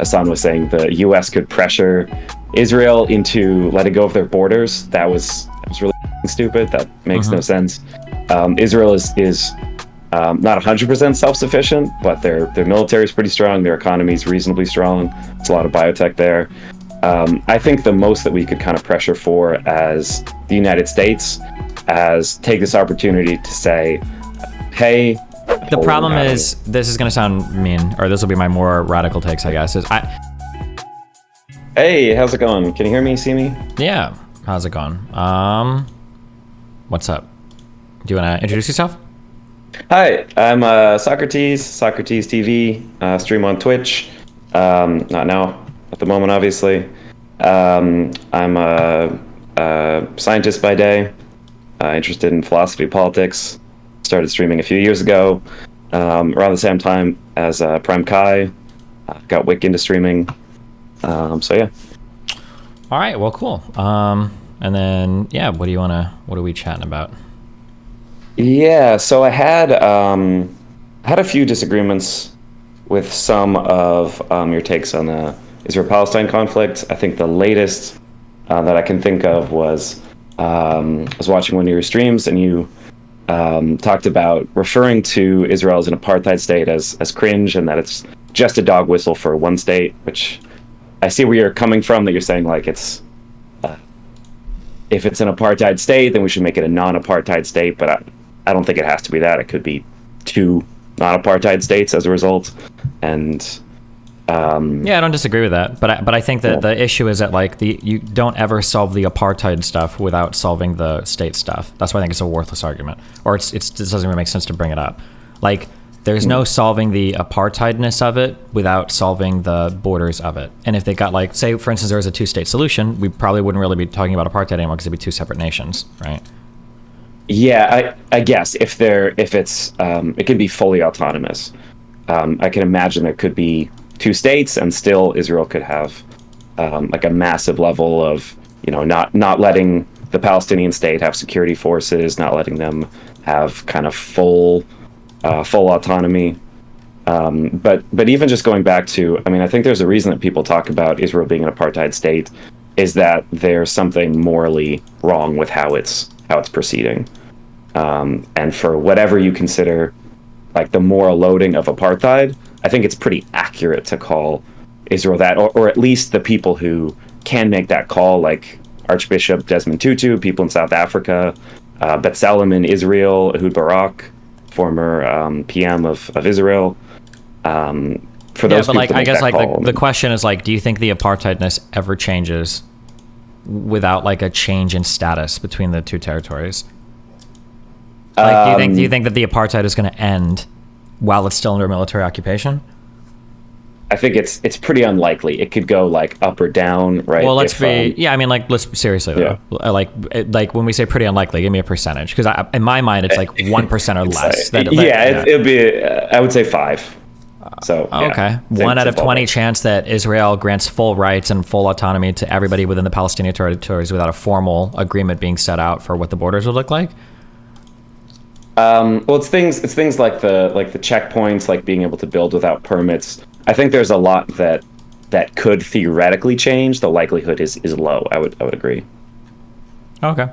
Hassan was saying the U.S. could pressure Israel into letting go of their borders. That was really stupid. That makes no sense. Israel is not 100% self-sufficient, but their military is pretty strong. Their economy is reasonably strong. There's a lot of biotech there. I think the most that we could kind of pressure for as the United States as take this opportunity to say, hey. The problem is, this is going to sound mean, or this will be my more radical takes, I guess, is Hey, how's it going? Can you hear me, see me? Yeah, how's it going? What's up? Do you want to introduce yourself? Hi, I'm Socratease TV, stream on Twitch. Not now, at the moment, obviously. I'm a scientist by day, interested in philosophy, politics. Started streaming a few years ago, around the same time as Prime Kai. Got wick into streaming. So yeah. All right, well, cool. And then, yeah, what are we chatting about? Yeah, so I had a few disagreements with some of your takes on the Israel-Palestine conflict. I think the latest that I can think of was I was watching one of your streams, and you talked about referring to Israel as an apartheid state as cringe, and that it's just a dog whistle for one state, which I see where you're coming from, that you're saying like it's if it's an apartheid state, then we should make it a non-apartheid state, but I don't think it has to be that. It could be two non-apartheid states as a result. And yeah, I don't disagree with that, but I think that the issue is that like you don't ever solve the apartheid stuff without solving the state stuff. That's why I think it's a worthless argument, or it doesn't even make sense to bring it up. Like there's no solving the apartheidness of it without solving the borders of it. And if they got like, say for instance, there was a two-state solution, we probably wouldn't really be talking about apartheid anymore because it'd be two separate nations, right? Yeah, I guess if it's it can be fully autonomous. I can imagine there could be two states, and still Israel could have like a massive level of, not letting the Palestinian state have security forces, not letting them have kind of full autonomy. But even just going back to, I think there's a reason that people talk about Israel being an apartheid state, is that there's something morally wrong with how it's proceeding. And for whatever you consider like the moral loading of apartheid, I think it's pretty accurate to call Israel that, or at least the people who can make that call, like Archbishop Desmond Tutu, people in South Africa, B'Tselem in Israel, Ehud Barak, former PM of Israel. For those people, I guess like the question is like, do you think the apartheidness ever changes without like a change in status between the two territories? Like, do you think that the apartheid is going to end while it's still under military occupation? I think it's pretty unlikely. It could go like up or down, right? Well, let's seriously though. Yeah. Like when we say pretty unlikely, give me a percentage, because in my mind it's like 1% or less. It'll be. I would say 5. So okay, 1 out of 20 chance that Israel grants full rights and full autonomy to everybody within the Palestinian territories without a formal agreement being set out for what the borders would look like. Well, it's things like the checkpoints, like being able to build without permits. I think there's a lot that could theoretically change. The likelihood is low. I would agree. Okay.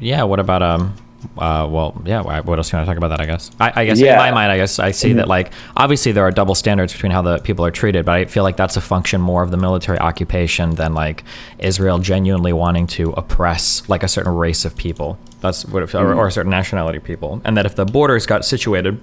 Yeah. What about what else do you want to talk about that? I guess. I guess in my mind, I see that like obviously there are double standards between how the people are treated, but I feel like that's a function more of the military occupation than like Israel genuinely wanting to oppress like a certain race of people. That's what or a certain nationality of people, and that if the borders got situated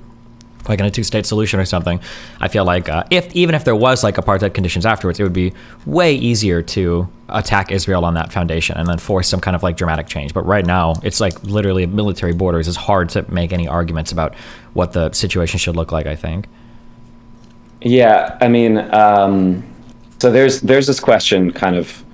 like in a two-state solution or something, I feel like even if there was like apartheid conditions afterwards, it would be way easier to attack Israel on that foundation and then force some kind of like dramatic change. But right now, it's like literally military borders. It's hard to make any arguments about what the situation should look like, I think. Yeah, so there's this question kind of,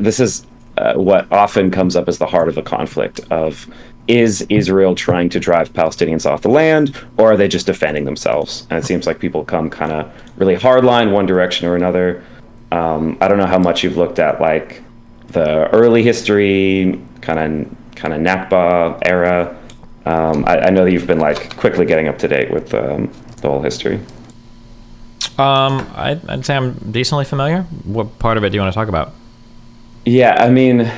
this is what often comes up as the heart of the conflict of, is Israel trying to drive Palestinians off the land, or are they just defending themselves? And it seems like people come kind of really hardline one direction or another. I don't know how much you've looked at like the early history, kind of Nakba era. I know that you've been like quickly getting up to date with the whole history. I'd say I'm decently familiar. What part of it do you want to talk about? Yeah, I mean,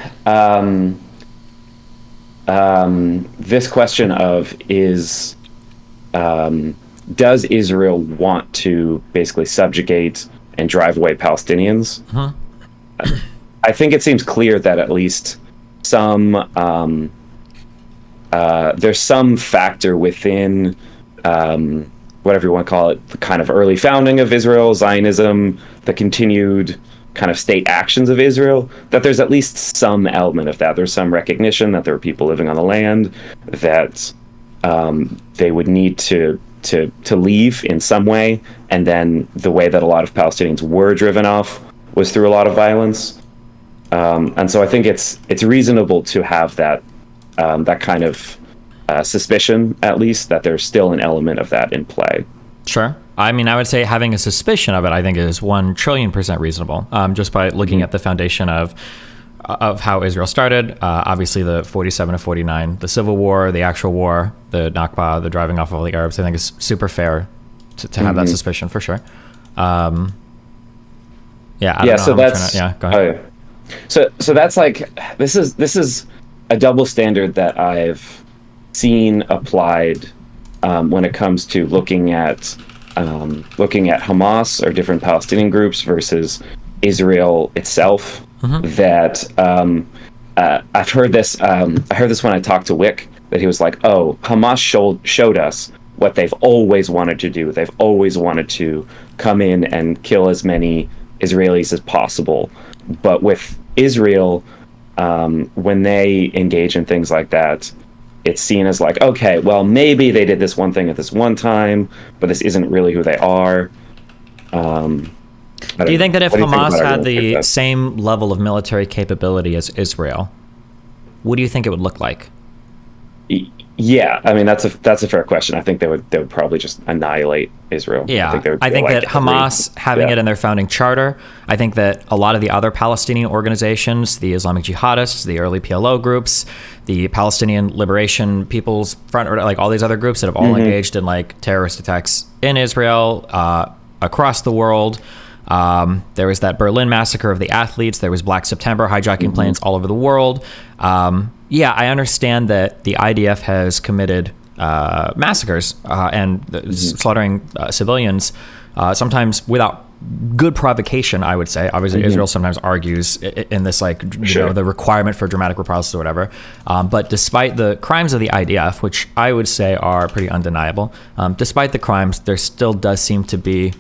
this question of does Israel want to basically subjugate and drive away Palestinians? I think it seems clear that at least there's some factor within whatever you want to call it, the kind of early founding of Israel, Zionism, the continued kind of state actions of Israel, that there's at least some element of that. There's some recognition that there are people living on the land, that they would need to leave in some way, and then the way that a lot of Palestinians were driven off was through a lot of violence. And so I think it's reasonable to have that kind of suspicion, at least, that there's still an element of that in play. Sure. I mean, I would say having a suspicion of it, I think, is 1,000,000,000% reasonable, just by looking at the foundation of how Israel started. Obviously, the 47 to 49, the civil war, the actual war, the Nakba, the driving off of all the Arabs, I think is super fair to have that suspicion, for sure. I don't know so that's... go ahead. So that's like, this is a double standard that I've seen applied when it comes to looking at Hamas or different Palestinian groups versus Israel itself. That I've heard this. I heard this when I talked to Wick, that he was like, "Oh, Hamas showed us what they've always wanted to do. They've always wanted to come in and kill as many Israelis as possible. But with Israel, when they engage in things like that, it's seen as like, okay, well, maybe they did this one thing at this one time, but this isn't really who they are." Do you think that if Hamas had the same level of military capability as Israel, what do you think it would look like? Yeah, I mean, that's a fair question. I think they would probably just annihilate Israel. Yeah, I think that Hamas having it in their founding charter, I think that a lot of the other Palestinian organizations, the Islamic jihadists, the early PLO groups, the Palestinian Liberation People's Front, or like all these other groups that have all engaged in like terrorist attacks in Israel, across the world. There was that Berlin massacre of the athletes. There was Black September hijacking planes all over the world. I understand that the IDF has committed massacres and slaughtering civilians, sometimes without good provocation, I would say. Obviously, Israel sometimes argues in this, like, the requirement for dramatic reprisals or whatever. But despite the crimes of the IDF, which I would say are pretty undeniable, despite the crimes, there still does seem to be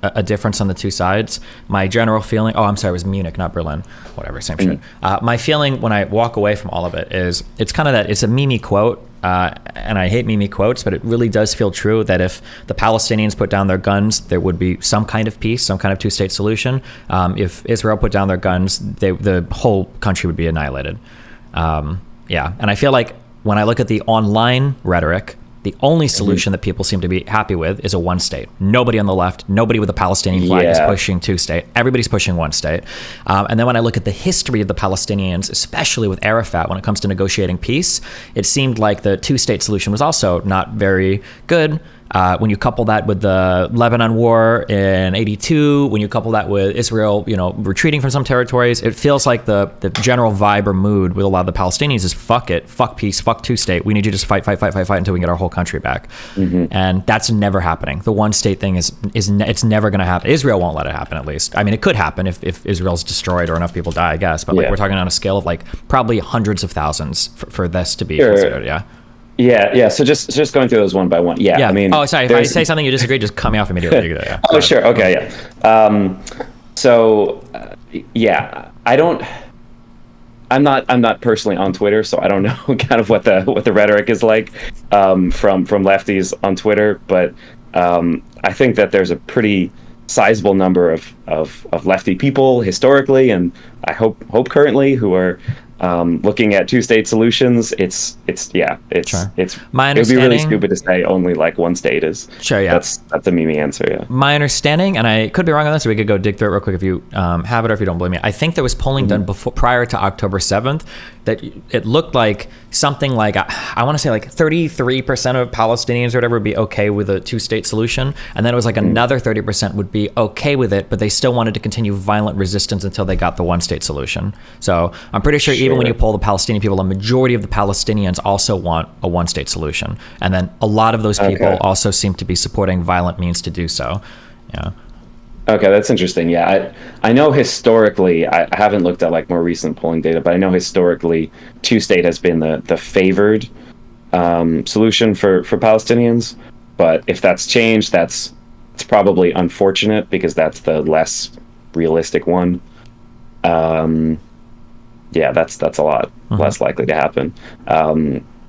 a difference on the two sides. My general feeling, it was Munich, not Berlin, whatever, same shit. My feeling when I walk away from all of it is it's kind of that, it's a Mimi quote, and I hate Mimi quotes, but it really does feel true that if the Palestinians put down their guns, there would be some kind of peace, some kind of two-state solution. If Israel put down their guns, the whole country would be annihilated. And I feel like when I look at the online rhetoric, the only solution that people seem to be happy with is a one state. Nobody on the left, nobody with a Palestinian flag is pushing two state. Everybody's pushing one state. And then when I look at the history of the Palestinians, especially with Arafat, when it comes to negotiating peace, it seemed like the two state solution was also not very good. When you couple that with the Lebanon war in 82, when you couple that with Israel, retreating from some territories, it feels like the general vibe or mood with a lot of the Palestinians is fuck it, fuck peace, fuck two-state. We need you to just fight until we get our whole country back. And that's never happening. The one-state thing it's never going to happen. Israel won't let it happen, at least. I mean, it could happen if Israel's destroyed or enough people die, I guess. But we're talking on a scale of like probably hundreds of thousands for this to be considered. Yeah. So just going through those one by one. Yeah. I mean, sorry. If I say something you disagree, just cut me off immediately. Sure. Okay. Yeah. I'm not personally on Twitter, so I don't know kind of what the rhetoric is like from lefties on Twitter. But I think that there's a pretty sizable number of lefty people historically, and I hope currently, who are looking at two-state solutions. It's my understanding. It would be really stupid to say only like one state is. Sure, yeah. That's a Mimi answer, yeah. My understanding, and I could be wrong on this, so we could go dig through it real quick if you have it or if you don't believe me. I think there was polling done prior to October 7th that it looked like something like, I want to say like 33% of Palestinians or whatever would be okay with a two-state solution, and then it was like another 30% would be okay with it, but they still wanted to continue violent resistance until they got the one-state solution. So I'm pretty sure even when you poll the Palestinian people, a majority of the Palestinians also want a one-state solution, and then a lot of those people also seem to be supporting violent means to do so. Yeah. Okay, that's interesting. Yeah, I know historically, I haven't looked at like more recent polling data, but I know historically two-state has been the favored solution for Palestinians. But if that's changed, it's probably unfortunate because that's the less realistic one. Yeah, that's a lot less likely to happen.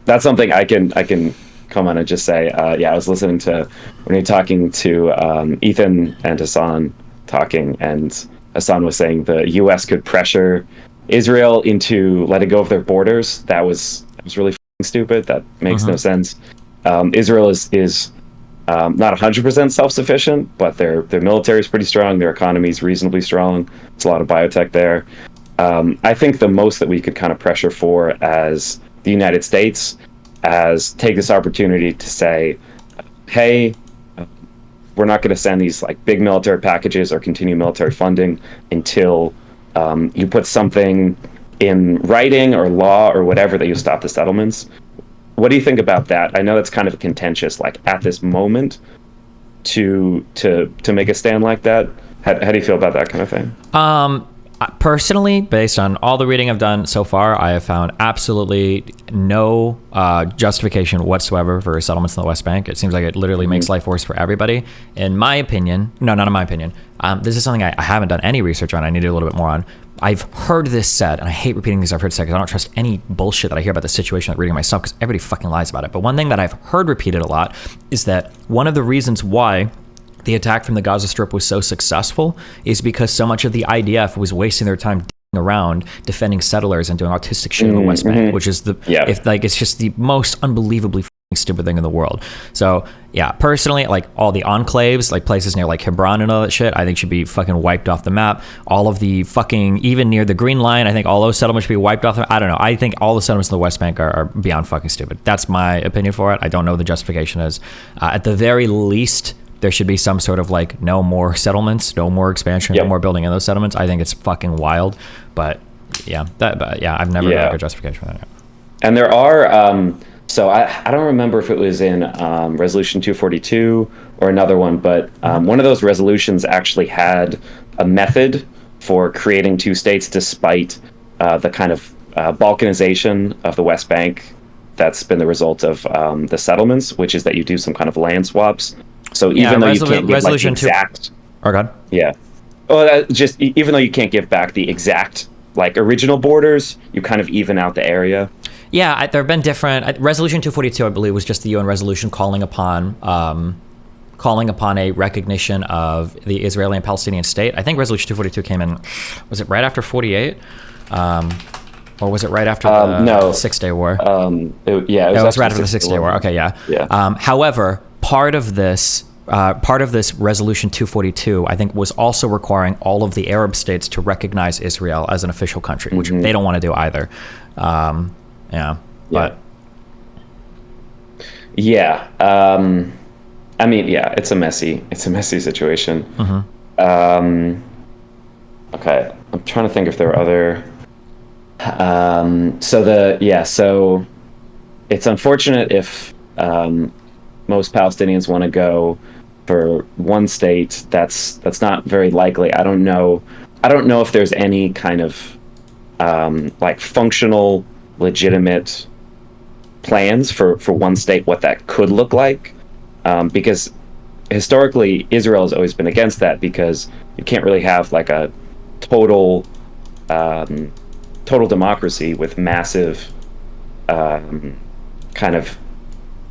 That's something I can come on and just say, yeah, I was listening to when you're talking to Ethan and Hassan talking, and Hassan was saying the U.S. could pressure Israel into letting go of their borders. That was really f***ing stupid. That makes no sense. Israel is not 100% self-sufficient, but their military is pretty strong. Their economy is reasonably strong. There's a lot of biotech there. I think the most that we could kind of pressure for as the United States as take this opportunity to say, hey, we're not going to send these like big military packages or continue military funding until you put something in writing or law or whatever that you stop the settlements. What do you think about that? I know that's kind of contentious, like at this moment, to make a stand like that. How do you feel about that kind of thing? Personally, based on all the reading I've done so far, I have found absolutely no justification whatsoever for settlements in the West Bank. It seems like it literally makes life worse for everybody. In my opinion, no, not in my opinion. This is something I haven't done any research on. I need to do a little bit more on. I've heard this said, and I hate repeating these I've heard said because I don't trust any bullshit that I hear about the situation, like reading myself, because everybody fucking lies about it. But one thing that I've heard repeated a lot is that one of the reasons why the attack from the Gaza Strip was so successful is because so much of the IDF was wasting their time around defending settlers and doing autistic shit in the West Bank, which is it's just the most unbelievably stupid thing in the world. So yeah, personally, like all the enclaves, like places near like Hebron and all that shit, I think should be fucking wiped off the map. All of the fucking, even near the Green Line, I think all those settlements should be wiped off. I don't know. I think all the settlements in the West Bank are beyond fucking stupid. That's my opinion for it. I don't know what the justification is. At the very least, there should be some sort of like no more settlements, no more expansion, no more building in those settlements. I think it's fucking wild, but yeah, I've never heard a justification for that. And there are, so I don't remember if it was in Resolution 242 or another one, but one of those resolutions actually had a method for creating two states despite the kind of balkanization of the West Bank that's been the result of the settlements, which is that you do some kind of land swaps. So even though you can't give like exact, even though you can't give back the exact like original borders, you kind of even out the area. Yeah, there have been different. Resolution 242, I believe, was just the UN resolution calling upon a recognition of the Israeli and Palestinian state. I think Resolution 242 came in. Was it right after 48? Or was it right after the 6-Day War? It was right after the 6-Day War. Okay, yeah. However, part of this Resolution 242, I think, was also requiring all of the Arab states to recognize Israel as an official country, which they don't want to do either. I mean, it's a messy situation. Okay, I'm trying to think if there are other. So it's unfortunate if most Palestinians want to go for one state. That's not very likely. I don't know if there's any kind of like functional, legitimate plans for one state, what that could look like, because historically Israel has always been against that, because you can't really have like a total democracy with massive kind of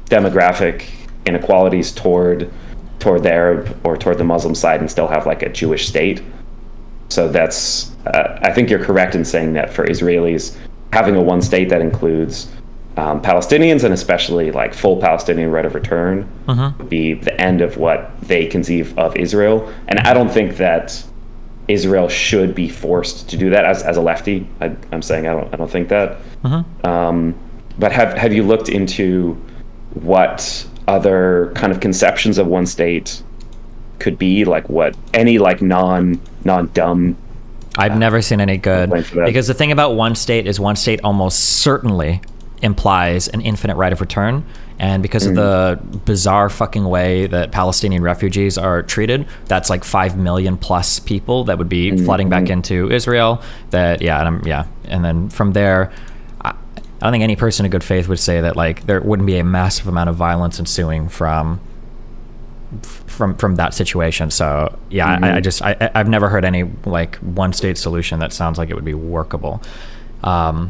demographic inequalities toward the Arab or toward the Muslim side and still have like a Jewish state. So that's I think you're correct in saying that for Israelis, having a one state that includes Palestinians, and especially like full Palestinian right of return, would be the end of what they conceive of Israel. And I don't think that Israel should be forced to do that. As a lefty, I'm saying I don't think that. But have you looked into what other kind of conceptions of one state could be, like what any like non-dumb? I've never seen any good, because the thing about one state is one state almost certainly implies an infinite right of return. And because of the bizarre fucking way that Palestinian refugees are treated, that's like 5 million plus people that would be flooding back into Israel. And then from there, I don't think any person in good faith would say that like there wouldn't be a massive amount of violence ensuing from that situation. So I've never heard any like one state solution that sounds like it would be workable. Yeah.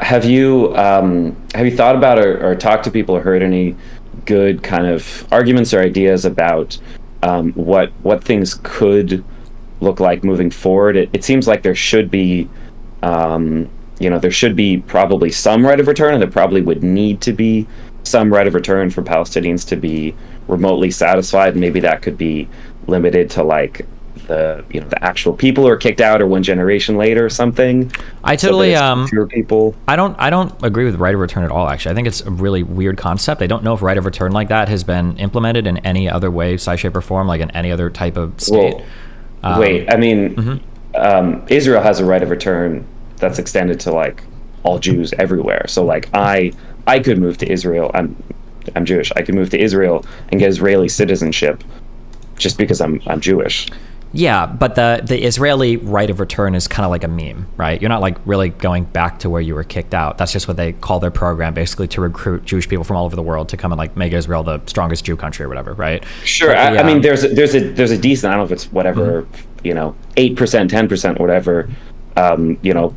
Have you thought about or talked to people or heard any good kind of arguments or ideas about what things could look like moving forward? It seems like there should be there should be probably some right of return, and there probably would need to be some right of return for Palestinians to be remotely satisfied. Maybe that could be limited to like the actual people who are kicked out or one generation later or something. I totally fewer people. I don't agree with right of return at all, actually. I think it's a really weird concept. I don't know if right of return like that has been implemented in any other way, size, shape, or form, like in any other type of state. Israel has a right of return that's extended to like all Jews everywhere. So like I could move to Israel. I'm Jewish. I could move to Israel and get Israeli citizenship just because I'm Jewish. Yeah, but the Israeli right of return is kind of like a meme, right? You're not like really going back to where you were kicked out. That's just what they call their program, basically, to recruit Jewish people from all over the world to come and like make Israel the strongest Jew country or whatever, right? Sure. I mean, there's a decent, I don't know if it's whatever, 8%, 10%, whatever,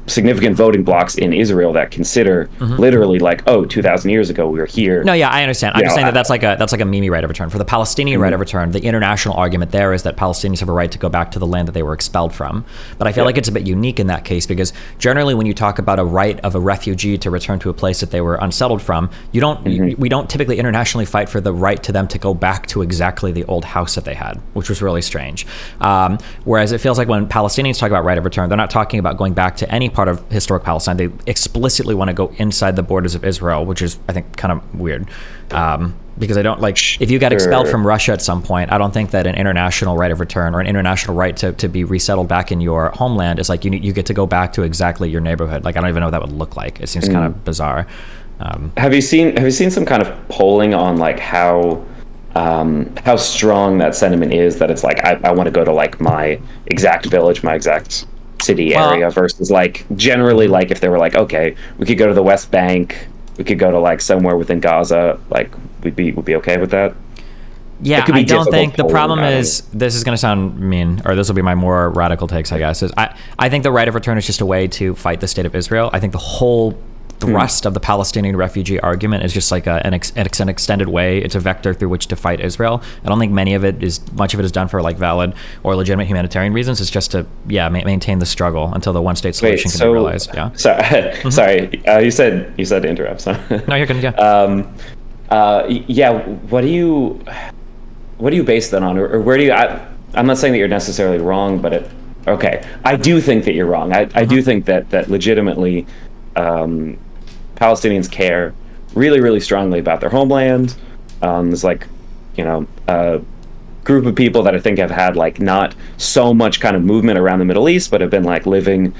significant voting blocks in Israel that consider literally like, 2,000 years ago we were here. No, yeah, I understand. I'm just saying that's like a meme right of return. For the Palestinian right of return, the international argument there is that Palestinians have a right to go back to the land that they were expelled from. But I feel like it's a bit unique in that case, because generally when you talk about a right of a refugee to return to a place that they were unsettled from, we don't typically internationally fight for the right to them to go back to exactly the old house that they had, which was really strange. Whereas it feels like when Palestinians talk about right of return, they're not talking about going back to any part of historic Palestine. They explicitly want to go inside the borders of Israel, which is, I think, kind of weird. Because I don't like, if you got expelled from Russia at some point, I don't think that an international right of return or an international right to be resettled back in your homeland is like you get to go back to exactly your neighborhood. Like, I don't even know what that would look like. It seems kind of bizarre. Have you seen some kind of polling on like how strong that sentiment is, that it's like I want to go to like my exact village, my exact city area, versus like generally, like if they were like, okay, we could go to the West Bank, we could go to like somewhere within Gaza, like we'd be okay with that? Yeah, I don't think the problem is, this is going to sound mean, or this will be my more radical takes, I guess, is I think the right of return is just a way to fight the state of Israel. I think the whole thrust of the Palestinian refugee argument is just like an extended way. It's a vector through which to fight Israel. I don't think much of it is done for like valid or legitimate humanitarian reasons. It's just to maintain the struggle until the one state solution can be realized. Yeah. Sorry. You said to interrupt. So. No, you're good. Yeah. What do you base that on, or where do you? I'm not saying that you're necessarily wrong, but I do think that you're wrong. I do think that legitimately. Palestinians care really, really strongly about their homeland. There's like, a group of people that I think have had like not so much kind of movement around the Middle East, but have been like living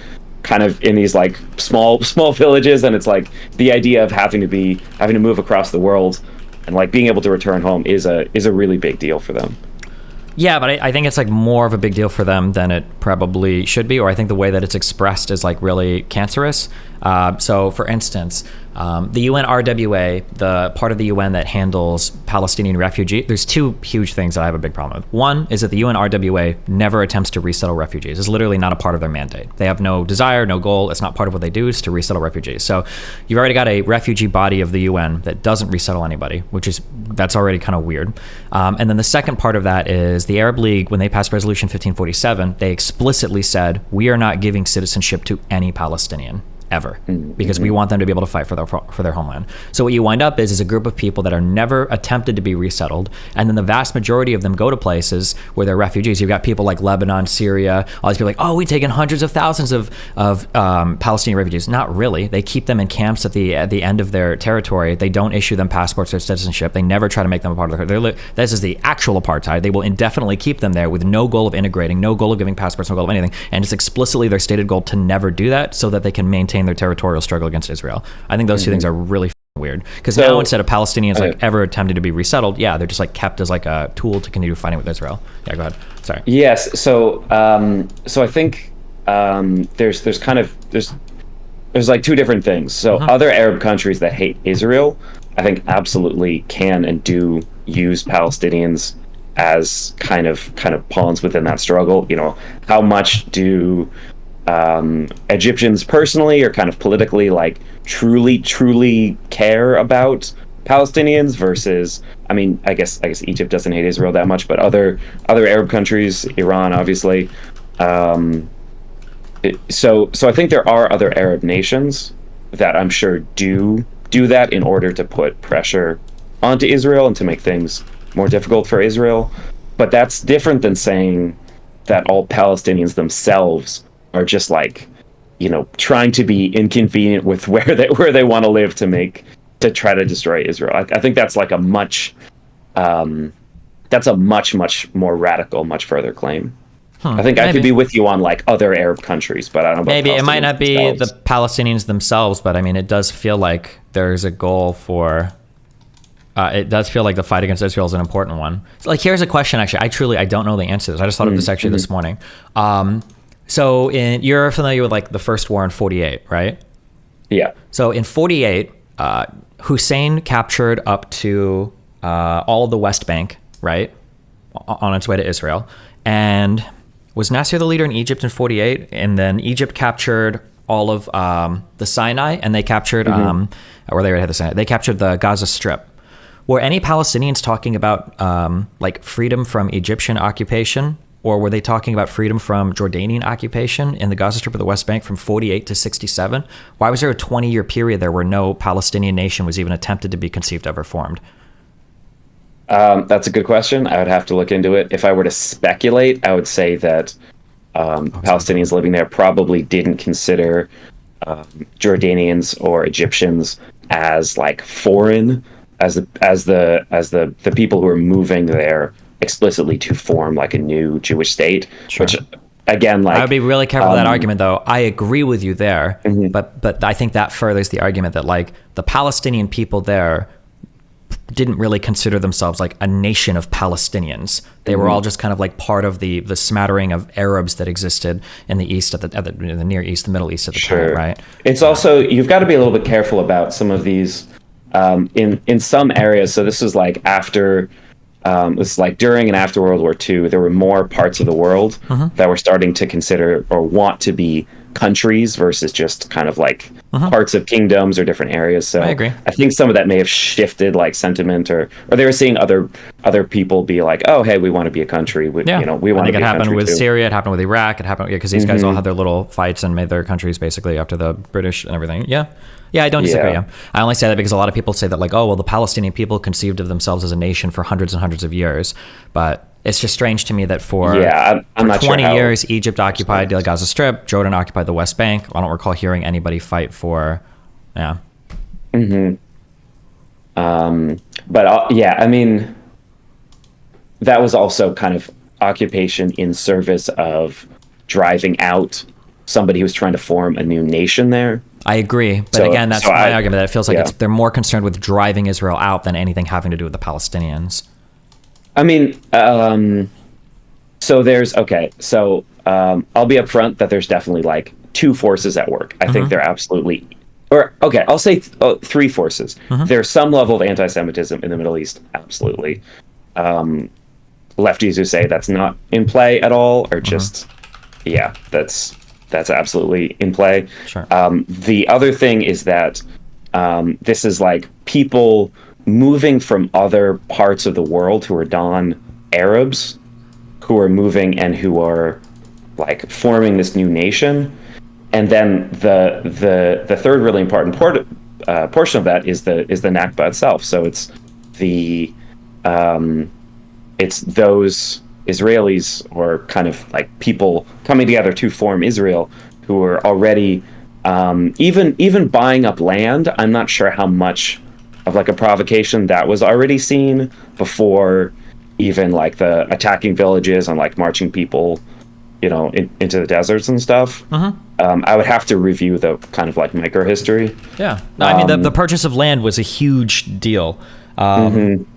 kind of in these like small villages, and it's like the idea of having to move across the world and like being able to return home is a really big deal for them. Yeah, but I think it's like more of a big deal for them than it probably should be, or I think the way that it's expressed is like really cancerous. So for instance, the UNRWA, the part of the UN that handles Palestinian refugees, there's two huge things that I have a big problem with. One is that the UNRWA never attempts to resettle refugees. It's literally not a part of their mandate. They have no desire, no goal. It's not part of what they do is to resettle refugees. So you've already got a refugee body of the UN that doesn't resettle anybody, that's already kind of weird. And then the second part of that is the Arab League, when they passed Resolution 1547, they explicitly said, we are not giving citizenship to any Palestinian. ever, because we want them to be able to fight for their homeland. So what you wind up is a group of people that are never attempted to be resettled, and then the vast majority of them go to places where they're refugees. You've got people like Lebanon, Syria, all these people like, oh, we take in hundreds of thousands of Palestinian refugees. Not really. They keep them in camps at the end of their territory. They don't issue them passports or citizenship. They never try to make them a part of this is the actual apartheid. They will indefinitely keep them there with no goal of integrating, no goal of giving passports, no goal of anything, and it's explicitly their stated goal to never do that so that they can maintain their territorial struggle against Israel. I think those two things are really weird, because now instead of Palestinians like ever attempting to be resettled, they're just like kept as like a tool to continue fighting with Israel. Yeah, go ahead. Sorry. Yes. So I think there's like two different things. So other Arab countries that hate Israel, I think absolutely can and do use Palestinians as kind of pawns within that struggle. You know, how much do Egyptians personally or kind of politically like truly care about Palestinians versus, I mean, I guess Egypt doesn't hate Israel that much, but other Arab countries, Iran obviously. So I think there are other Arab nations that I'm sure do that in order to put pressure onto Israel and to make things more difficult for Israel. But that's different than saying that all Palestinians themselves are just like, you know, trying to be inconvenient with where they want to live to try to destroy Israel. I think that's like a much more radical, much further claim. I think maybe. I could be with you on like other Arab countries, but I don't know about maybe it might not be themselves. The Palestinians themselves, but I mean, it does feel like there's a goal for. It does feel like the fight against Israel is an important one. So, like, here's a question. Actually, I don't know the answer to this. I just thought of this actually this morning. So you're familiar with like the first war in 48, right? Yeah. So in 48, Hussein captured up to all of the West Bank, right, on its way to Israel, and was Nasser the leader in Egypt in 48? And then Egypt captured all of the Sinai, and they captured, or they already had the Sinai. They captured the Gaza Strip. Were any Palestinians talking about like freedom from Egyptian occupation, or were they talking about freedom from Jordanian occupation in the Gaza Strip or the West Bank from 48 to 67? Why was there a 20-year period there where no Palestinian nation was even attempted to be conceived of or formed? That's a good question. I would have to look into it. If I were to speculate, I would say that Palestinians living there probably didn't consider Jordanians or Egyptians as like foreign, as the people who are moving there explicitly to form like a new Jewish state. Sure. Which again, like, I would be really careful with that argument, though. I agree with you there, but I think that furthers the argument that like the Palestinian people there didn't really consider themselves like a nation of Palestinians. They were all just kind of like part of the smattering of Arabs that existed in the East, in the Near East, the Middle East at the time, right? It's also, you've got to be a little bit careful about some of these in some areas. So this was like after, this is like during and after World War II, there were more parts of the world that were starting to consider or want to be countries versus just kind of like parts of kingdoms or different areas. So I agree. I think some of that may have shifted like sentiment, or they were seeing other people be like, oh, hey, we want to be a country. We want to be a country. I think it happened with too. Syria. It happened with Iraq. It happened because these guys all had their little fights and made their countries basically after the British and everything. Yeah, I don't disagree. Yeah. I only say that because a lot of people say that like, oh, well, the Palestinian people conceived of themselves as a nation for hundreds and hundreds of years, but it's just strange to me that for 20 years, Egypt occupied the Gaza Strip, Jordan occupied the West Bank. I don't recall hearing anybody fight for, But I mean, that was also kind of occupation in service of driving out somebody who was trying to form a new nation there. I agree, but again, that's my argument. That it feels like they're more concerned with driving Israel out than anything having to do with the Palestinians. I mean, so there's, I'll be upfront that there's definitely like two forces at work. I think they're absolutely, I'll say three forces. There's some level of anti-Semitism in the Middle East, absolutely. Lefties who say that's not in play at all, or just, that's absolutely in play. Sure. The other thing is that this is like people moving from other parts of the world who are non-Arabs, who are moving and who are like forming this new nation. and then the third really important portion of that is the Nakba itself. So it's those Israelis, or kind of like people coming together to form Israel, who are already even buying up land. I'm not sure how much of like a provocation that was already seen before even like the attacking villages and like marching people, into the deserts and stuff. I would have to review the kind of like micro history. Yeah, no, I mean the purchase of land was a huge deal.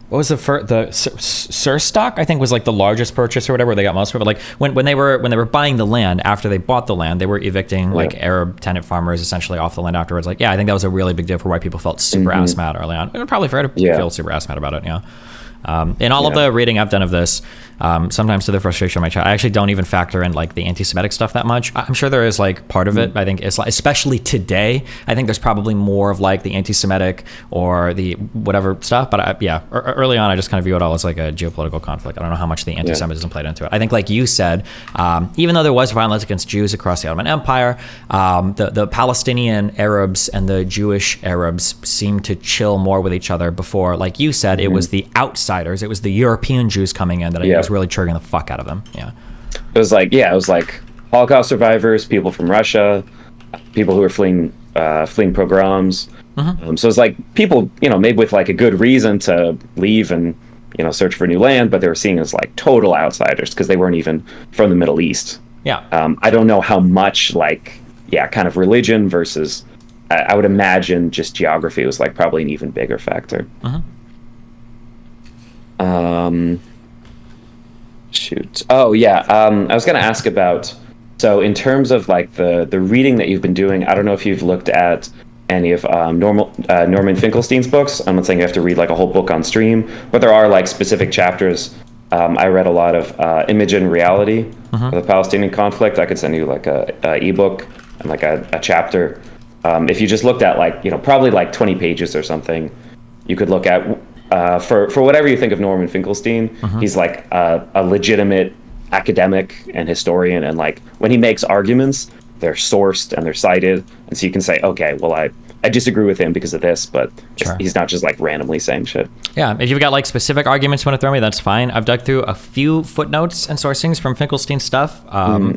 What was the Surstock? I think was like the largest purchase or whatever. Where they got most of it. But like when they were buying the land, after they bought the land, they were evicting like Arab tenant farmers essentially off the land afterwards. Like, yeah, I think that was a really big deal for why people felt super ass mad early on. And probably fair to feel super ass mad about it. Yeah. In all of the reading I've done of this, sometimes to the frustration of my child, I actually don't even factor in like the anti-Semitic stuff that much. I'm sure there is like part of it. I think it's like, especially today, I think there's probably more of like the anti-Semitic or the whatever stuff. But early on, I just kind of view it all as like a geopolitical conflict. I don't know how much the anti-Semitism played into it. I think, like you said, even though there was violence against Jews across the Ottoman Empire, the Palestinian Arabs and the Jewish Arabs seemed to chill more with each other before. Like you said, it was the outsiders. It was the European Jews coming in that I think was really triggering the fuck out of them. Yeah. It was like Holocaust survivors, people from Russia, people who were fleeing pogroms. So it's like people, maybe with like a good reason to leave and, search for new land, but they were seen as like total outsiders because they weren't even from the Middle East. Yeah. I don't know how much kind of religion versus, I would imagine just geography was like probably an even bigger factor. I was going to ask about, so in terms of like the reading that you've been doing, I don't know if you've looked at any of Norman Finkelstein's books. I'm not saying you have to read like a whole book on stream, but there are like specific chapters. I read a lot of Image and Reality of the Palestinian conflict. I could send you like a ebook and like a chapter. If you just looked at like, probably like 20 pages or something, you could look at for whatever you think of Norman Finkelstein. He's like a legitimate academic and historian, and like when he makes arguments, they're sourced and they're cited, and so you can say, okay, well, I disagree with him because of this, but he's not just like randomly saying shit. Yeah, if you've got like specific arguments you want to throw me, that's fine. I've dug through a few footnotes and sourcings from Finkelstein's stuff.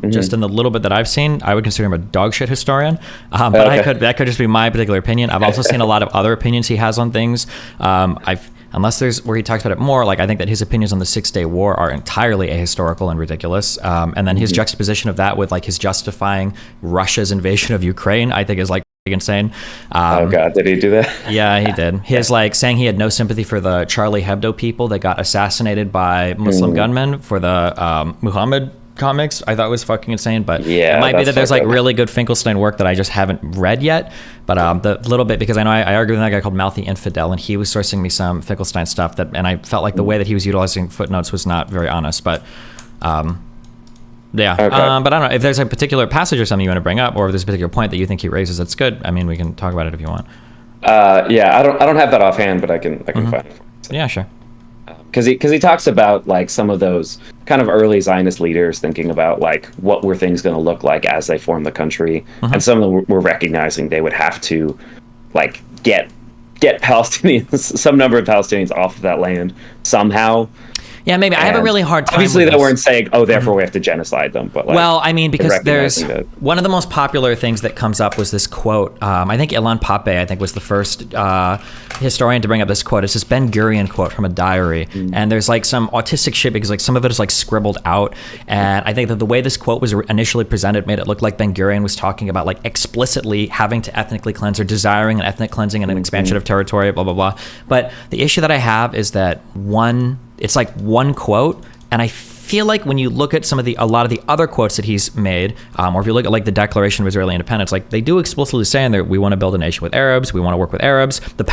Just in the little bit that I've seen, I would consider him a dog shit historian. But that could just be my particular opinion. I've also seen a lot of other opinions he has on things. Unless there's where he talks about it more, like I think that his opinions on the 6-Day War are entirely ahistorical and ridiculous. And then his juxtaposition of that with like his justifying Russia's invasion of Ukraine, I think is like insane. Oh God, did he do that? Yeah, he did. His like saying he had no sympathy for the Charlie Hebdo people that got assassinated by Muslim gunmen for the Muhammad comics, I thought was fucking insane. But it might be that there's like really good Finkelstein work that I just haven't read yet. But the little bit, because I know I argued with that guy called Mouthy Infidel, and he was sourcing me some Finkelstein stuff and I felt like the way that he was utilizing footnotes was not very honest. But but I don't know if there's a particular passage or something you want to bring up, or if there's a particular point that you think he raises that's good. I mean, we can talk about it if you want. I don't have that offhand, but I can find it. Yeah, sure. Because he talks about like some of those kind of early Zionist leaders thinking about like what were things going to look like as they formed the country, and some of them were recognizing they would have to like get Palestinians, some number of Palestinians off of that land somehow. Yeah, maybe. I have a really hard time. Obviously, they weren't saying, "Oh, therefore we have to genocide them." But like, well, I mean, because there's one of the most popular things that comes up was this quote. I think Ilan Pappé, was the first historian to bring up this quote. It's this Ben Gurion quote from a diary, and there's like some autistic shit because like some of it is like scribbled out, and I think that the way this quote was initially presented made it look like Ben Gurion was talking about like explicitly having to ethnically cleanse or desiring an ethnic cleansing and an expansion of territory, blah blah blah. But the issue that I have is that it's like one quote, and I feel like when you look at a lot of the other quotes that he's made, or if you look at like the Declaration of Israeli Independence, like they do explicitly say in there, we want to build a nation with Arabs, we want to work with Arabs. The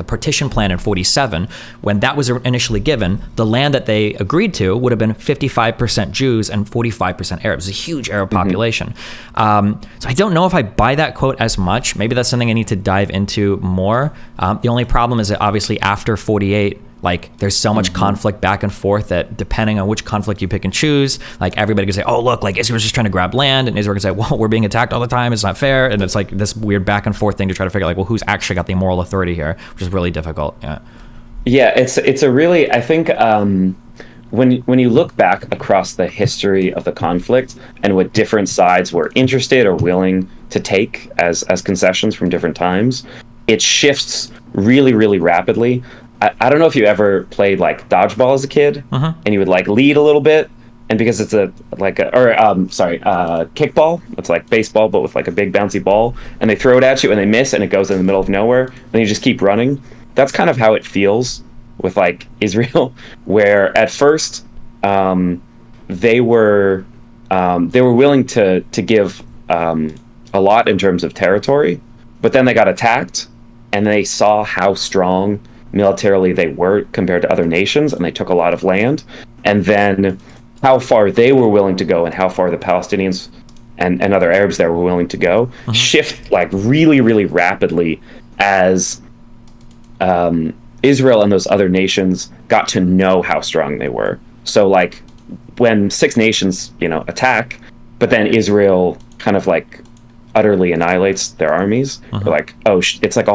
partition plan in 47, when that was initially given, the land that they agreed to would have been 55% Jews and 45% Arabs. It's a huge Arab population. So I don't know if I buy that quote as much. Maybe that's something I need to dive into more. The only problem is that obviously after 48, like there's so much conflict back and forth that depending on which conflict you pick and choose, like everybody can say, oh look, like Israel's just trying to grab land, and Israel can say, well, we're being attacked all the time, it's not fair, and it's like this weird back and forth thing to try to figure out, like, well, who's actually got the moral authority here, which is really difficult. Yeah, it's a really, I think, when you look back across the history of the conflict and what different sides were interested or willing to take as concessions from different times, it shifts really, really rapidly. I don't know if you ever played like dodgeball as a kid, and you would like lead a little bit, and because it's kickball, it's like baseball but with like a big bouncy ball, and they throw it at you and they miss and it goes in the middle of nowhere, and you just keep running. That's kind of how it feels with like Israel, where at first they were willing to give a lot in terms of territory, but then they got attacked and they saw how strong militarily they were compared to other nations, and they took a lot of land, and then how far they were willing to go and how far the Palestinians and other Arabs there were willing to go shift like really, really rapidly as Israel and those other nations got to know how strong they were. So like when six nations, attack, but then Israel kind of like utterly annihilates their armies, they're like, it's like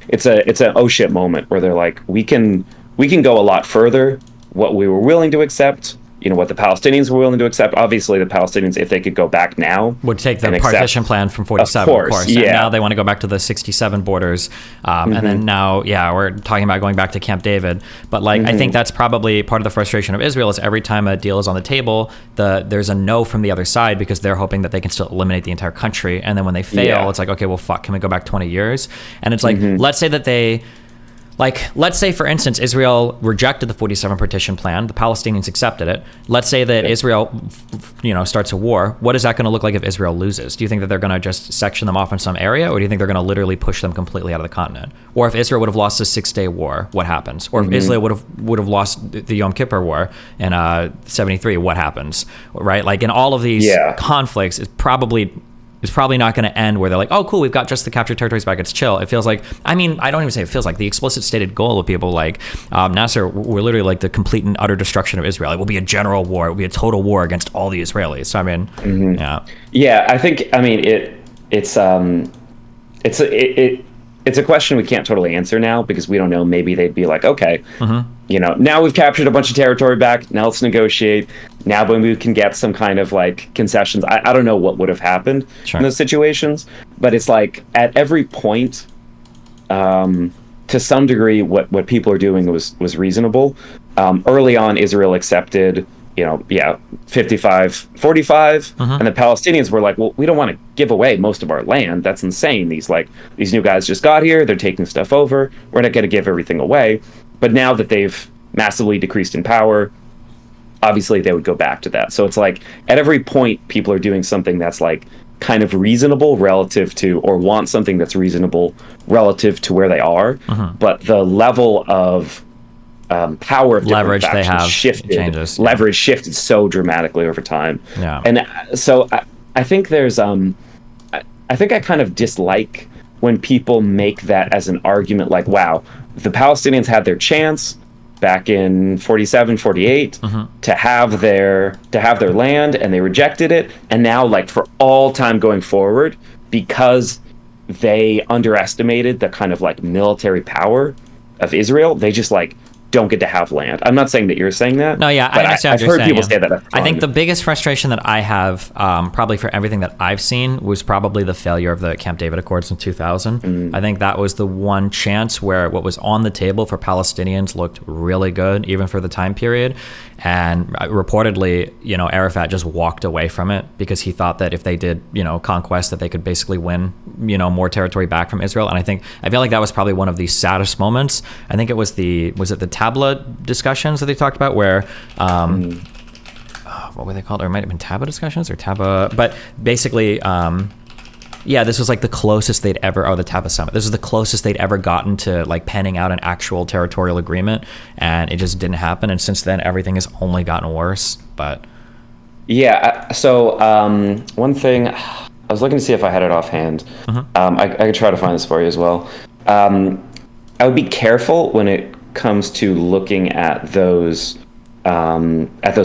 it's an oh shit moment where they're like, we can go a lot further. What we were willing to accept, what the Palestinians were willing to accept. Obviously, the Palestinians, if they could go back now, would take the partition plan from 47, of course. Yeah. And now they want to go back to the 67 borders. And then now, we're talking about going back to Camp David. But like, I think that's probably part of the frustration of Israel is every time a deal is on the table, there's a no from the other side because they're hoping that they can still eliminate the entire country. And then when they fail, it's like, okay, well, fuck, can we go back 20 years? And it's like, let's say that let's say, for instance, Israel rejected the 47 partition plan. The Palestinians accepted it. Let's say that Israel, starts a war. What is that going to look like if Israel loses? Do you think that they're going to just section them off in some area, or do you think they're going to literally push them completely out of the continent? Or if Israel would have lost the 6-day war, what happens? Or if Israel would have lost the Yom Kippur War in 73, what happens? Right? Like in all of these conflicts, it's probably not going to end where they're like, oh, cool, we've got just the captured territories back. It's chill. It feels like, I don't even say it feels like, the explicit stated goal of people like Nasser were literally like the complete and utter destruction of Israel. It will be a general war. It will be a total war against all the Israelis. So, Yeah, I think, it's a question we can't totally answer now because we don't know. Maybe they'd be like, okay, now we've captured a bunch of territory back. Now let's negotiate. Now when we can get some kind of like concessions. I don't know what would have happened in those situations, but it's like at every point, to some degree, what people are doing was reasonable. Early on, Israel accepted 55-45, and the Palestinians were like, well, we don't want to give away most of our land. That's insane. These new guys just got here, they're taking stuff over, we're not going to give everything away. But now that they've massively decreased in power, obviously they would go back to that. So it's like at every point people are doing something that's like kind of reasonable relative to, or want something that's reasonable relative to where they are, but the level of power of leverage they have shifted, changes. Leverage shifted so dramatically over time. And so I think there's I think I kind of dislike when people make that as an argument, like, wow, the Palestinians had their chance back in 47, 48 to have their land, and they rejected it, and now like for all time going forward, because they underestimated the kind of like military power of Israel, they just like don't get to have land. I'm not saying that you're saying that. No, yeah, but I understand I've what you're heard saying. people say that. I think the biggest frustration that I have, probably for everything that I've seen, was probably the failure of the Camp David Accords in 2000. I think that was the one chance where what was on the table for Palestinians looked really good, even for the time period. And reportedly, Arafat just walked away from it because he thought that if they did, conquest, that they could basically win, more territory back from Israel. And I feel like that was probably one of the saddest moments. I think it was the Tabla discussions that they talked about where, what were they called? Or it might have been Taba discussions or Taba, but basically, this was like the closest they'd ever, the Taba summit. This was the closest they'd ever gotten to like penning out an actual territorial agreement, and it just didn't happen. And since then, everything has only gotten worse. But so one thing, I was looking to see if I had it offhand. I could try to find this for you as well. I would be careful when it comes to looking at those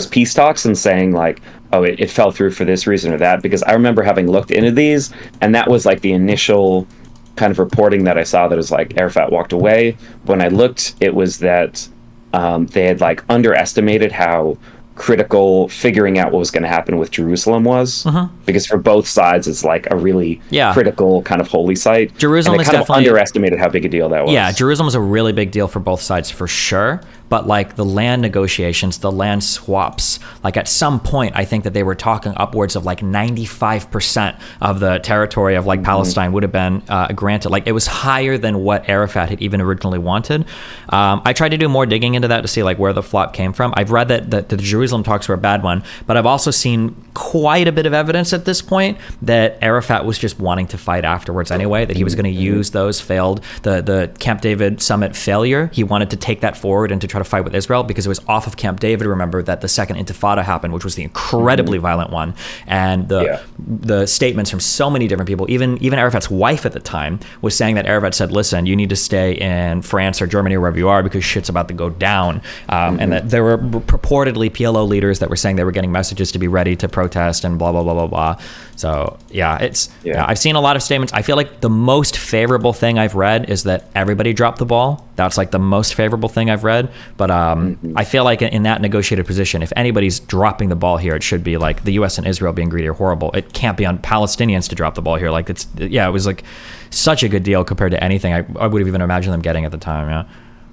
peace talks and saying like, oh, it fell through for this reason or that, because I remember having looked into these, and that was like the initial kind of reporting that I saw, that was like Arafat walked away. When I looked, it was that they had like underestimated how critical figuring out what was going to happen with Jerusalem was, because for both sides it's like a really critical kind of holy site. Jerusalem is kind definitely of underestimated how big a deal that was. Yeah, Jerusalem is a really big deal for both sides for sure. But like the land negotiations, the land swaps, like at some point, I think that they were talking upwards of like 95% of the territory of like Palestine would have been granted. Like it was higher than what Arafat had even originally wanted. I tried to do more digging into that to see like where the flop came from. I've read that the Jerusalem talks were a bad one, but I've also seen quite a bit of evidence at this point that Arafat was just wanting to fight afterwards anyway, that he was going to use those the Camp David summit failure. He wanted to take that forward and to try to fight with Israel, because it was off of Camp David. Remember that the second Intifada happened, which was the incredibly violent one, and the statements from so many different people, even Arafat's wife at the time was saying that Arafat said, listen, you need to stay in France or Germany or wherever you are, because shit's about to go down. And that there were purportedly PLO leaders that were saying they were getting messages to be ready to protest and blah blah blah blah blah. So I've seen a lot of statements. I feel like the most favorable thing I've read is that everybody dropped the ball. That's like the most favorable thing I've read. But I feel like in that negotiated position, if anybody's dropping the ball here, it should be like the U.S. and Israel being greedy or horrible. It can't be on Palestinians to drop the ball here. Like it was like such a good deal compared to anything I would have even imagined them getting at the time. Yeah,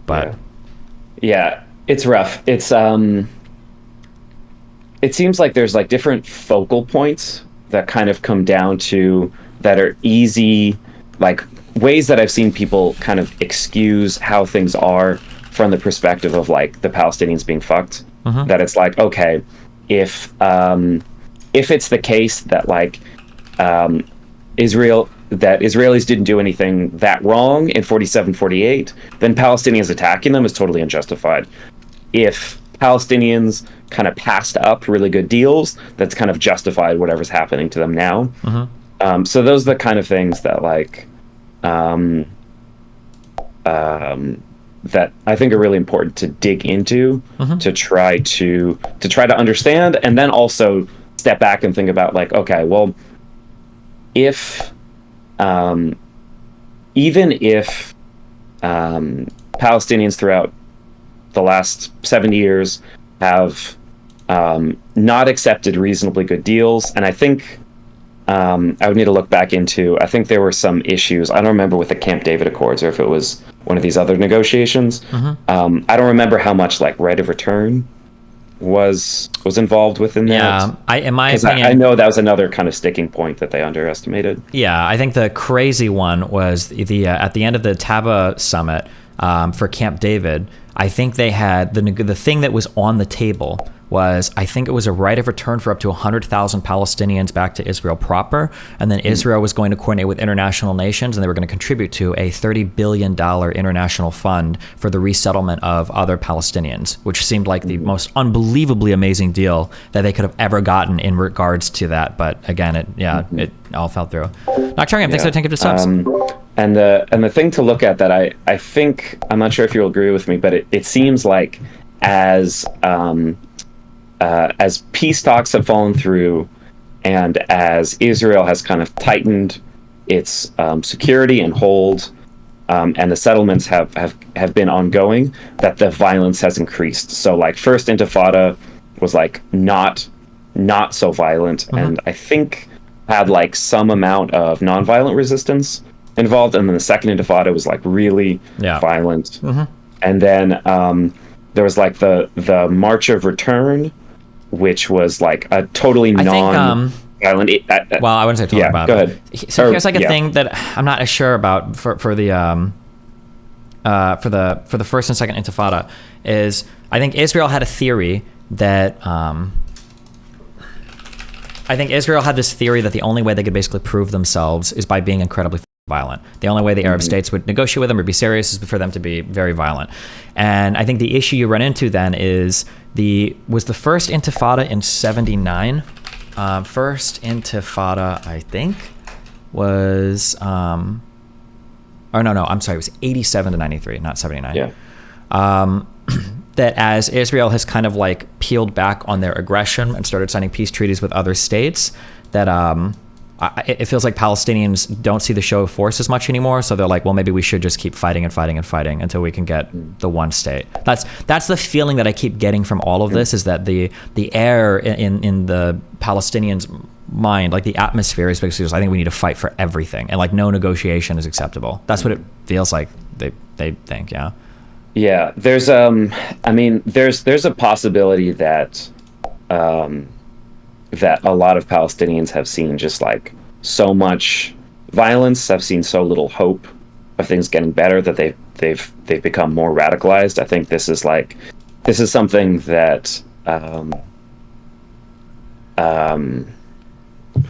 but it's rough. It's it seems like there's like different focal points that kind of come down to that are easy, like ways that I've seen people kind of excuse how things are from the perspective of like the Palestinians being fucked. That it's like, okay, if it's the case that like Israelis didn't do anything that wrong in 47-48, then Palestinians attacking them is totally unjustified. If Palestinians kind of passed up really good deals, that's kind of justified whatever's happening to them now. So those are the kind of things that like that I think are really important to dig into, to try to understand, and then also step back and think about like, okay, well, if even if Palestinians throughout the last 70 years have not accepted reasonably good deals, and I think I would need to look back into, I think there were some issues, I don't remember with the Camp David Accords or if it was one of these other negotiations. I don't remember how much like right of return was involved within that. In my opinion, I know that was another kind of sticking point that they underestimated. Yeah, I think the crazy one was the at the end of the Taba summit for Camp David. I think they had the thing that was on the table was, I think it was a right of return for up to 100,000 Palestinians back to Israel proper, and then Israel was going to coordinate with international nations, and they were going to contribute to a $30 billion international fund for the resettlement of other Palestinians, which seemed like the most unbelievably amazing deal that they could have ever gotten in regards to that. But again, it all fell through. Nocturian, thanks for the 10 gifted subs. And the thing to look at that I think, I'm not sure if you'll agree with me, but it seems like as peace talks have fallen through, and as Israel has kind of tightened its security and hold, and the settlements have been ongoing, that the violence has increased. So like first Intifada was like not so violent, and I think had like some amount of nonviolent resistance involved, and then the second Intifada was like really violent. And then there was like the March of Return, which was like a totally non-violent. Well, I wouldn't say totally violent. Go ahead. So here's like a thing that I'm not as sure about for the first and second Intifada is, I think Israel had a theory that Israel had this theory that the only way they could basically prove themselves is by being incredibly violent. The only way the Arab states would negotiate with them or be serious is for them to be very violent. And I think the issue you run into then is was the first Intifada in 79. First Intifada, I think, was I'm sorry, it was 87 to 93, not 79. that as Israel has kind of like peeled back on their aggression and started signing peace treaties with other states, that it feels like Palestinians don't see the show of force as much anymore. So they're like, well, maybe we should just keep fighting and fighting and fighting until we can get the one state. That's the feeling that I keep getting from all of this, is that the air in the Palestinians' mind, like the atmosphere, is basically just, I think we need to fight for everything, and like no negotiation is acceptable. That's what it feels like they think. Yeah. Yeah, there's there's a possibility that that a lot of Palestinians have seen just like so much violence, have seen so little hope of things getting better, that they've become more radicalized. I think this is something that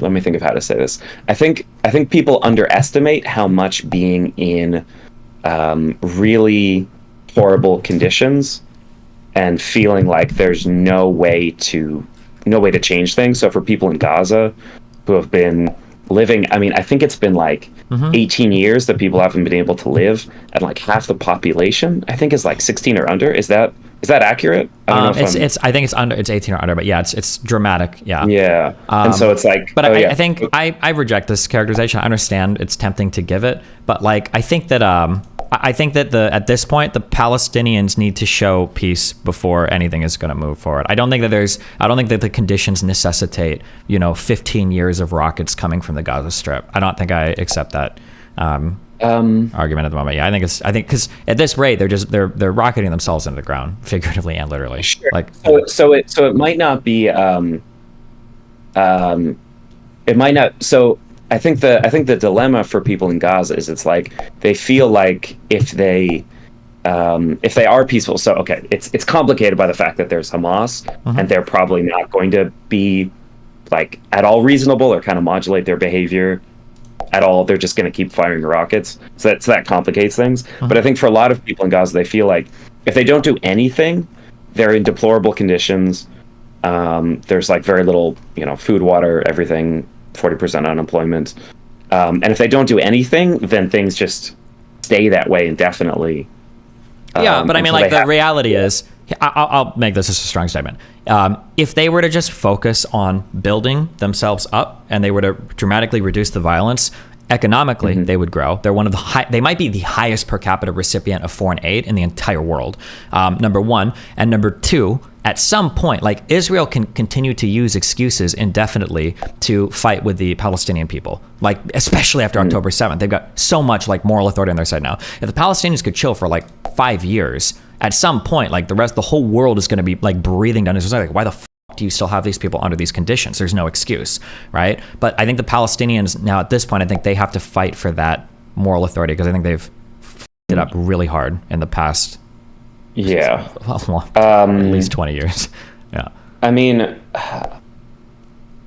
let me think of how to say this. I think people underestimate how much being in really horrible conditions and feeling like there's no way to change things. So for people in Gaza who have been living, I think it's been like 18 years that people haven't been able to live, and like half the population I think is like 16 or under. Is that accurate? I don't know if I think it's 18 or under, but yeah, it's dramatic. Yeah. Yeah. And so it's like, but I think I reject this characterization. I understand it's tempting to give it, but like I think that at this point the Palestinians need to show peace before anything is going to move forward. I don't think that the conditions necessitate 15 years of rockets coming from the Gaza Strip. I don't think I accept that argument at the moment. Yeah, I think because at this rate they're rocketing themselves into the ground, figuratively and literally. Sure. Like so it might not be it might not. So I think the dilemma for people in Gaza is it's like they feel like if they are peaceful. So okay, it's complicated by the fact that there's Hamas, and they're probably not going to be like at all reasonable or kind of modulate their behavior at all. They're just going to keep firing rockets. So that complicates things. But I think for a lot of people in Gaza, they feel like if they don't do anything, they're in deplorable conditions. There's like very little, food, water, everything, 40% unemployment. And if they don't do anything, then things just stay that way indefinitely. Yeah, but I mean, like the reality is, I'll make this as a strong statement. If they were to just focus on building themselves up and they were to dramatically reduce the violence, economically they would grow. They're one of they might be the highest per capita recipient of foreign aid in the entire world. Number one, and number two, at some point, like Israel can continue to use excuses indefinitely to fight with the Palestinian people, like especially after October 7th. They've got so much like moral authority on their side now. If the Palestinians could chill for like 5 years, at some point, like the whole world is going to be like breathing down Israel. Like, why the f*** do you still have these people under these conditions? There's no excuse, right? But I think the Palestinians now at this point, I think they have to fight for that moral authority, because I think they've f***ed it up really hard in the past. Yeah. At least 20 years. Yeah. I mean,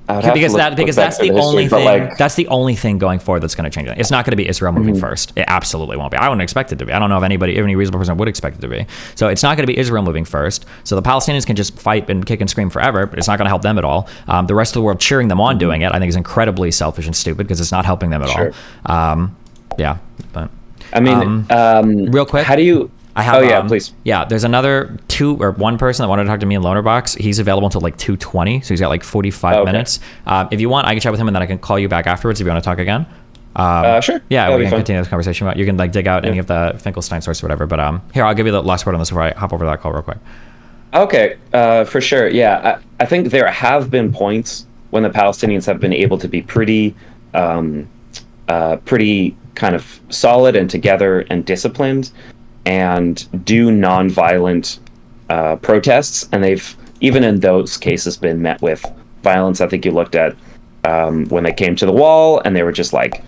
because that's the only thing. Like, that's the only thing going forward that's going to change it. It's not going to be Israel moving first. It absolutely won't be. I wouldn't expect it to be. I don't know if any reasonable person would expect it to be. So it's not going to be Israel moving first. So the Palestinians can just fight and kick and scream forever, but it's not going to help them at all. The rest of the world cheering them on doing it, I think, is incredibly selfish and stupid, because it's not helping them at all. Yeah. But I mean, real quick, how do you? I have, please. Yeah, there's one person that wanted to talk to me in Loanerbox. He's available until like 2:20, so he's got like 45 minutes. If you want, I can chat with him, and then I can call you back afterwards if you want to talk again. Sure. Yeah, we can continue this conversation. You can like dig out any of the Finkelstein source or whatever. But here, I'll give you the last word on this before I hop over to that call real quick. Okay, for sure. Yeah, I think there have been points when the Palestinians have been able to be pretty kind of solid and together and disciplined, and do nonviolent protests, and they've even in those cases been met with violence. I think you looked at when they came to the wall and they were just like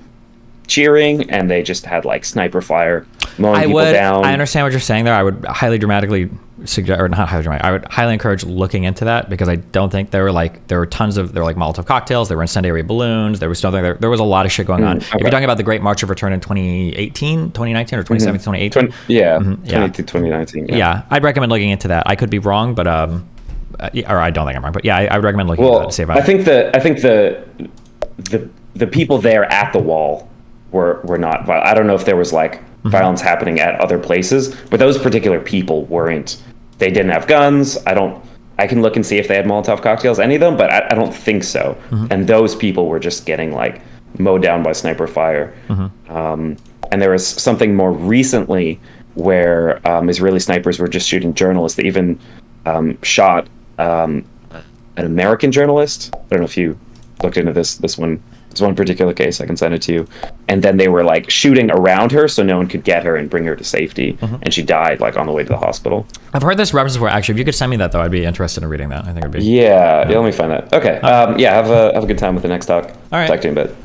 cheering, and they just had like sniper fire mowing people down. I understand what you're saying there. I would highly dramatically suggest, or not highly dramatic, I would highly encourage looking into that, because I don't think there were tons of Molotov cocktails, there were incendiary balloons, there was a lot of shit going on. Okay. If you're talking about the Great March of Return in 2019 or 2017, 2018. Yeah, 2019. Yeah, I'd recommend looking into that. I could be wrong, but or I don't think I'm wrong, but yeah, I would recommend looking into that to save I think the people there at the wall were not violent. I don't know if there was like violence happening at other places, but those particular people weren't. They didn't have guns. I can look and see if they had Molotov cocktails, any of them, but I don't think so. And those people were just getting like mowed down by sniper fire. And there was something more recently where Israeli snipers were just shooting journalists. They even shot an American journalist. I don't know if you looked into this one particular case. I can send it to you. And then they were like shooting around her so no one could get her and bring her to safety. And she died like on the way to the hospital. I've heard this reference before. Actually, if you could send me that though, I'd be interested in reading that. I think it'd be. Yeah, let me find that. Okay. Yeah, have a good time with the next talk. All right. Talk to you in a bit.